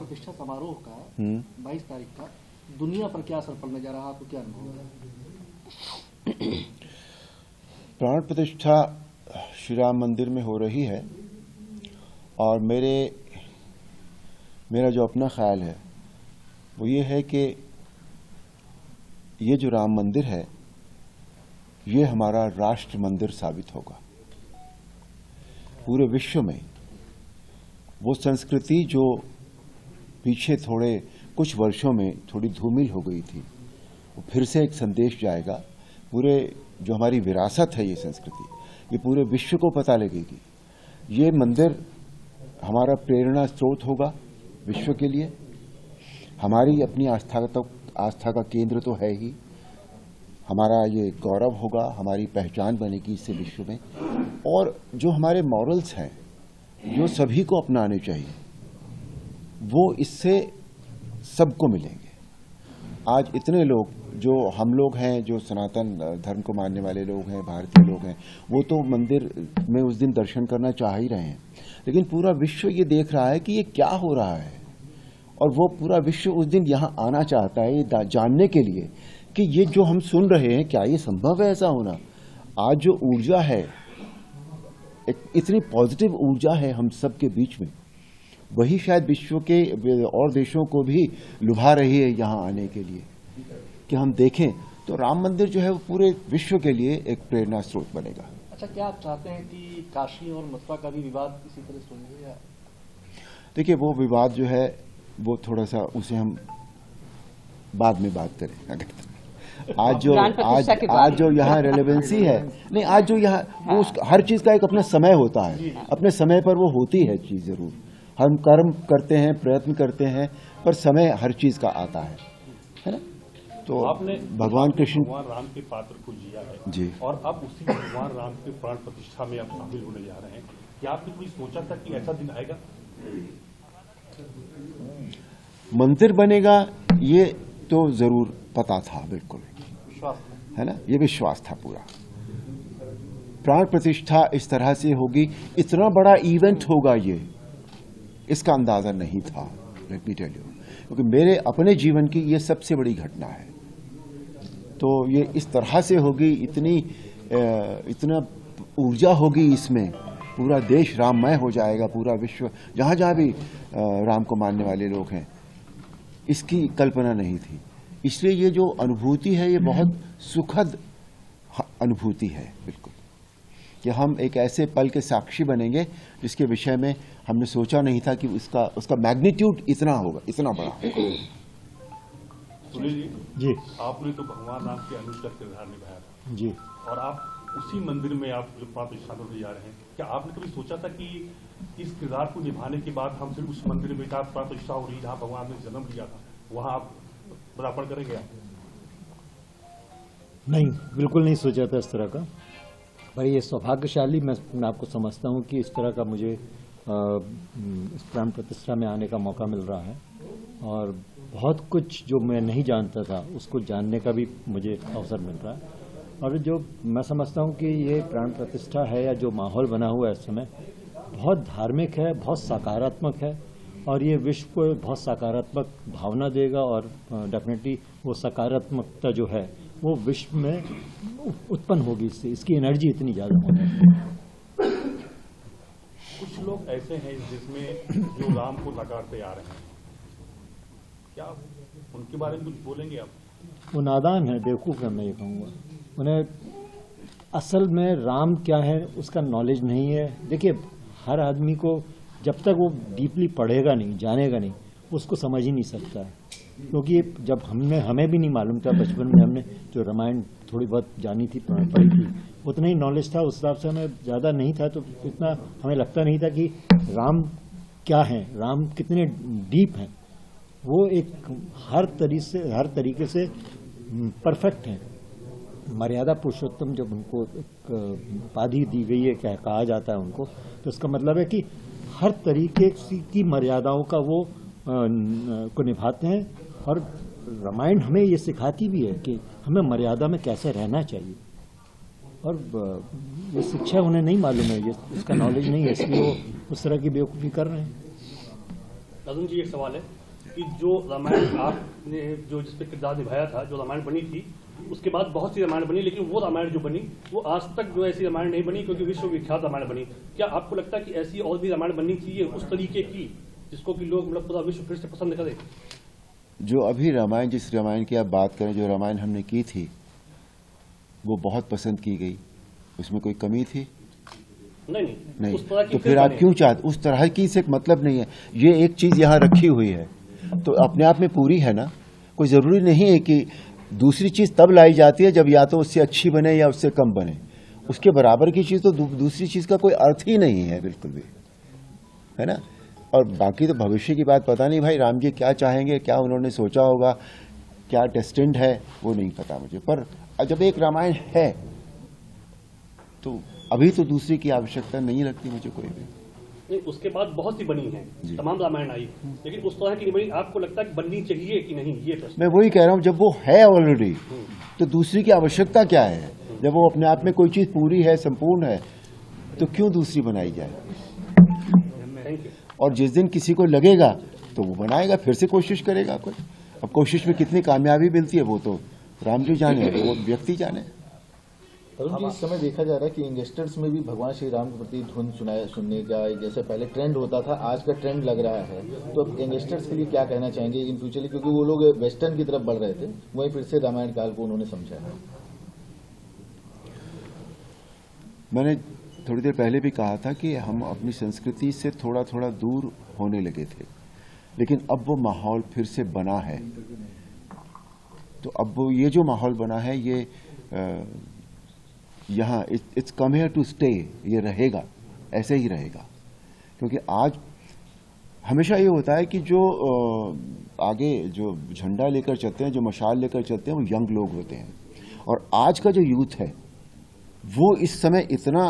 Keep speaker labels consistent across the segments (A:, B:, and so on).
A: प्रतिष्ठा समारोह का 22 तारीख का दुनिया पर क्या असर पड़ने जा रहा है, आपको क्या अनुभव है?
B: प्राण प्रतिष्ठा श्री राम मंदिर में हो रही है और मेरा जो अपना ख्याल है वो ये है कि ये जो राम मंदिर है ये हमारा राष्ट्र मंदिर साबित होगा। पूरे विश्व में वो संस्कृति जो पीछे थोड़े कुछ वर्षों में थोड़ी धूमिल हो गई थी, वो फिर से एक संदेश जाएगा। पूरे जो हमारी विरासत है ये संस्कृति, ये पूरे विश्व को पता लगेगी। ये मंदिर हमारा प्रेरणा स्रोत होगा विश्व के लिए। हमारी अपनी आस्था का केंद्र तो है ही, हमारा ये गौरव होगा, हमारी पहचान बनेगी इससे विश्व में। और जो हमारे मॉरल्स हैं जो सभी को अपनाने चाहिए वो इससे सबको मिलेंगे। आज इतने लोग जो हम लोग हैं, जो सनातन धर्म को मानने वाले लोग हैं, भारतीय लोग हैं, वो तो मंदिर में उस दिन दर्शन करना चाह ही रहे हैं, लेकिन पूरा विश्व ये देख रहा है कि ये क्या हो रहा है। और वो पूरा विश्व उस दिन यहाँ आना चाहता है ये जानने के लिए कि ये जो हम सुन रहे हैं क्या ये संभव है ऐसा होना। आज जो ऊर्जा है, एक इतनी पॉजिटिव ऊर्जा है हम सब के बीच में, वही शायद विश्व के और देशों को भी लुभा रही है यहाँ आने के लिए कि हम देखें। तो राम मंदिर जो है वो पूरे विश्व के लिए एक प्रेरणा स्रोत बनेगा।
A: अच्छा, क्या आप चाहते हैं कि काशी और मथुरा का भी विवाद इसी तरह सुनेंगे या?
B: देखिए, वो विवाद जो है वो थोड़ा सा उसे हम बाद में बात करें। अगर आज जो यहाँ रेलेवेंसी है, नहीं, आज जो यहाँ वो हर चीज का एक अपना समय होता है, अपने समय पर वो होती है चीज। जरूर हम कर्म करते हैं, प्रयत्न करते हैं, पर समय हर चीज का आता है ना। तो
C: आपने
B: भगवान कृष्ण,
C: भगवान राम के पात्र को जिया है
B: जी,
C: और अब उसी भगवान राम के प्राण प्रतिष्ठा में आप शामिल होने जा रहे हैं। क्या आपने कोई सोचा था कि ऐसा दिन आएगा?
B: मंदिर बनेगा ये तो जरूर पता था, बिल्कुल है ना, ये विश्वास था पूरा। प्राण प्रतिष्ठा इस तरह से होगी, इतना बड़ा इवेंट होगा ये, इसका अंदाजा नहीं था, लेट मी टेल यू, क्योंकि मेरे अपने जीवन की ये सबसे बड़ी घटना है। तो ये इस तरह से होगी, इतना ऊर्जा होगी इसमें, पूरा देश राममय हो जाएगा, पूरा विश्व जहां जहां भी राम को मानने वाले लोग हैं, इसकी कल्पना नहीं थी। इसलिए ये जो अनुभूति है ये बहुत सुखद अनुभूति है, बिल्कुल, कि हम एक ऐसे पल के साक्षी बनेंगे जिसके विषय में हमने सोचा नहीं था कि उसका मैग्नीट्यूड इतना होगा, इतना बड़ा।
C: सुनील
D: जी,
C: आपने तो भगवान राम के अनुज का किरदार निभाया था
D: जी,
C: और आप उसी मंदिर में आप जो प्राण प्रतिष्ठा होने जा रहे हैं, क्या आपने कभी सोचा था कि इस किरदार को निभाने के बाद हम सिर्फ उस मंदिर में प्राण प्रतिष्ठा हो रही जहाँ भगवान ने जन्म लिया था, वहां आप पदार्पण करेंगे?
D: नहीं, बिल्कुल नहीं सोचा था इस तरह का। पर ये सौभाग्यशाली मैं आपको समझता हूँ कि इस तरह का मुझे इस प्राण प्रतिष्ठा में आने का मौका मिल रहा है और बहुत कुछ जो मैं नहीं जानता था उसको जानने का भी मुझे अवसर मिल रहा है। और जो मैं समझता हूँ कि ये प्राण प्रतिष्ठा है या जो माहौल बना हुआ है इस समय, बहुत धार्मिक है, बहुत सकारात्मक है और ये विश्व को बहुत सकारात्मक भावना देगा और डेफिनेटली वो सकारात्मकता जो है वो विश्व में उत्पन्न होगी, इससे इसकी एनर्जी इतनी ज़्यादा होगी।
C: कुछ लोग ऐसे हैं जिसमें जो राम को नकारते आ रहे हैं, क्या उनके बारे में कुछ बोलेंगे आप?
D: वो नादान है, बेवकूफ़ है, मैं ये कहूँगा। उन्हें असल में राम क्या है उसका नॉलेज नहीं है। देखिए, हर आदमी को जब तक वो डीपली पढ़ेगा नहीं, जानेगा नहीं, उसको समझ ही नहीं सकता है। क्योंकि जब हमें भी नहीं मालूम था, बचपन में हमने जो रामायण थोड़ी बहुत जानी थी, पढ़ी थी, उतना ही नॉलेज था, उस हिसाब से हमें ज़्यादा नहीं था, तो इतना हमें लगता नहीं था कि राम क्या है, राम कितने डीप हैं। वो एक हर तरीके से परफेक्ट हैं। मर्यादा पुरुषोत्तम जब उनको एक उपाधि दी गई है, क्या कहा जाता है उनको, तो इसका मतलब है कि हर तरीके की मर्यादाओं का वो को निभाते हैं। और रामायण हमें ये सिखाती भी है कि हमें मर्यादा में कैसे रहना चाहिए। और ये शिक्षा उन्हें नहीं मालूम है, ये उसका नॉलेज नहीं है, इसलिए वो उस तरह की बेवकूफ़ी कर रहे हैं।
E: अर्जुन जी, एक सवाल है कि जो रामायण आपने जो जिस पे किरदार निभाया था, जो रामायण बनी थी, उसके बाद बहुत सी रामायण बनी, लेकिन वो रामायण जो बनी वो आज तक जो ऐसी रामायण नहीं बनी, क्योंकि विश्व विख्यात रामायण बनी। क्या आपको लगता है कि ऐसी और भी रामायण बननी चाहिए उस तरीके की, जिसको कि लोग मतलब पूरा विश्व फिर से पसंद करें?
B: जो अभी रामायण, जिस रामायण की आप बात करें, जो रामायण हमने की थी वो बहुत पसंद की गई, उसमें कोई कमी थी? नहीं।
E: उस तरह की
B: तो फिर आप क्यों चाहते? उस तरह की से मतलब नहीं है। ये एक चीज यहाँ रखी हुई है तो अपने आप में पूरी है ना। कोई जरूरी नहीं है कि दूसरी चीज तब लाई जाती है जब या तो उससे अच्छी बने या उससे कम बने। उसके बराबर की चीज तो दूसरी चीज का कोई अर्थ ही नहीं है, बिल्कुल भी, है ना। और बाकी तो भविष्य की बात पता नहीं भाई, राम जी क्या चाहेंगे, क्या उन्होंने सोचा होगा, क्या डेस्टिन्ड है, वो नहीं पता मुझे। पर जब एक रामायण है तो अभी तो दूसरी की आवश्यकता नहीं लगती मुझे कोई भी।
E: नहीं, उसके बाद बहुत सी बनी है, तमाम रामायण आई, लेकिन उस तरह की नहीं बनी। आपको लगता है कि बननी चाहिए कि नहीं, ये प्रश्न।
B: मैं वही कह रहा हूँ, जब वो है ऑलरेडी तो दूसरी की आवश्यकता क्या है? जब वो अपने आप में कोई चीज पूरी है, संपूर्ण है, तो क्यों दूसरी बनाई जाए?
E: Thank you.
B: और जिस दिन किसी को लगेगा तो वो बनाएगा, फिर से कोशिश करेगा कोई। अब कोशिश में कितनी कामयाबी मिलती है वो तो राम जी जाने, वो व्यक्ति जाने।
F: अरुण जी, इस समय देखा जा रहा है कि यंगस्टर्स में भी भगवान श्री राम के प्रति धुन सुनने का जैसे पहले ट्रेंड होता था, आज का ट्रेंड लग रहा है। तो अब यंगस्टर्स के लिए क्या कहना चाहेंगे इन फ्यूचरली, क्योंकि वो लोग वेस्टर्न की तरफ बढ़ रहे थे, वहीं फिर से रामायण काल को उन्होंने समझा है।
B: मैंने थोड़ी देर पहले भी कहा था कि हम अपनी संस्कृति से थोड़ा थोड़ा दूर होने लगे थे, लेकिन अब वो माहौल फिर से बना है। तो अब वो ये जो माहौल बना है ये यहाँ it's come here to stay, ये रहेगा, ऐसे ही रहेगा। क्योंकि आज हमेशा ये होता है कि जो आगे जो झंडा लेकर चलते हैं, जो मशाल लेकर चलते हैं, वो यंग लोग होते हैं। और आज का जो यूथ है वो इस समय इतना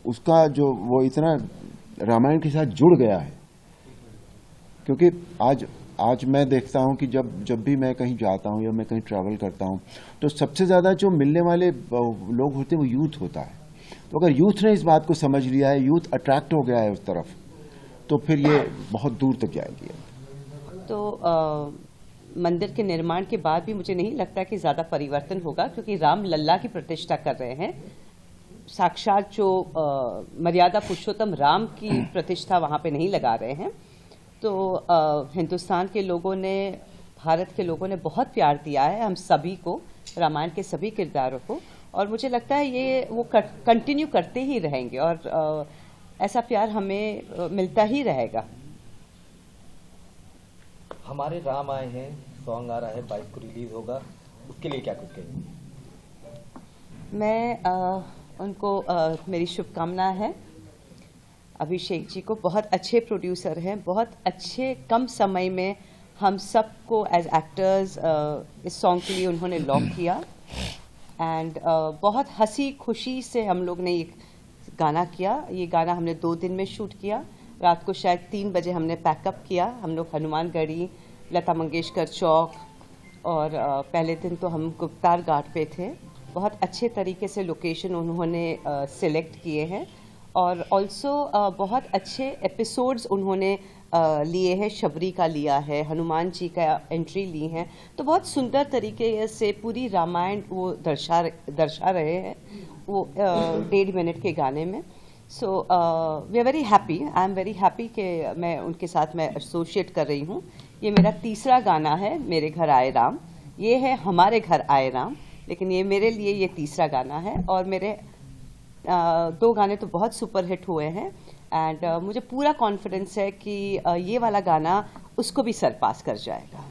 B: उसका जो वो इतना रामायण के साथ जुड़ गया है। क्योंकि आज मैं देखता हूं कि जब भी मैं कहीं जाता हूं या मैं कहीं ट्रैवल करता हूं तो सबसे ज़्यादा जो मिलने वाले लोग होते हैं वो यूथ होता है। तो अगर यूथ ने इस बात को समझ लिया है, यूथ अट्रैक्ट हो गया है उस तरफ, तो फिर ये बहुत दूर तक जाएगी।
G: तो मंदिर के निर्माण के बाद भी मुझे नहीं लगता कि ज़्यादा परिवर्तन होगा, क्योंकि राम लल्ला की प्रतिष्ठा कर रहे हैं। साक्षात जो मर्यादा पुरुषोत्तम राम की प्रतिष्ठा वहाँ पे नहीं लगा रहे हैं। तो हिंदुस्तान के लोगों ने, भारत के लोगों ने बहुत प्यार दिया है हम सभी को, रामायण के सभी किरदारों को, और मुझे लगता है ये वो कंटिन्यू करते ही रहेंगे और ऐसा प्यार हमें मिलता ही रहेगा।
H: हमारे राम आए हैं सॉन्ग आ रहा है, 22 को रिलीज होगा, उसके लिए क्या कुछ कहेंगे?
G: मैं उनको मेरी शुभकामना है। अभिषेक जी को, बहुत अच्छे प्रोड्यूसर हैं, बहुत अच्छे कम समय में हम सबको एज एक्टर्स इस सॉन्ग के लिए उन्होंने लॉक किया एंड बहुत हंसी खुशी से हम लोग ने ये गाना किया। ये गाना हमने 2 दिन में शूट किया। रात को शायद 3 बजे हमने पैकअप किया। हम लोग हनुमानगढ़ी, लता मंगेशकर चौक, और पहले दिन तो हम गुप्तार घाट पे थे। बहुत अच्छे तरीके से लोकेशन उन्होंने सिलेक्ट किए हैं और ऑल्सो बहुत अच्छे एपिसोड्स उन्होंने लिए हैं। शबरी का लिया है, हनुमान जी का एंट्री ली है, तो बहुत सुंदर तरीके से पूरी रामायण वो दर्शा रहे हैं वो 1.5 मिनट के गाने में। So we are very happy, I am very happy कि मैं उनके साथ मैं एसोसिएट कर रही हूँ। ये मेरा तीसरा गाना है, मेरे घर आए राम। ये है हमारे घर आए राम, लेकिन ये मेरे लिए ये तीसरा गाना है। और मेरे 2 गाने तो बहुत सुपरहिट हुए हैं एंड मुझे पूरा कॉन्फिडेंस है कि ये वाला गाना उसको भी सरपास कर जाएगा।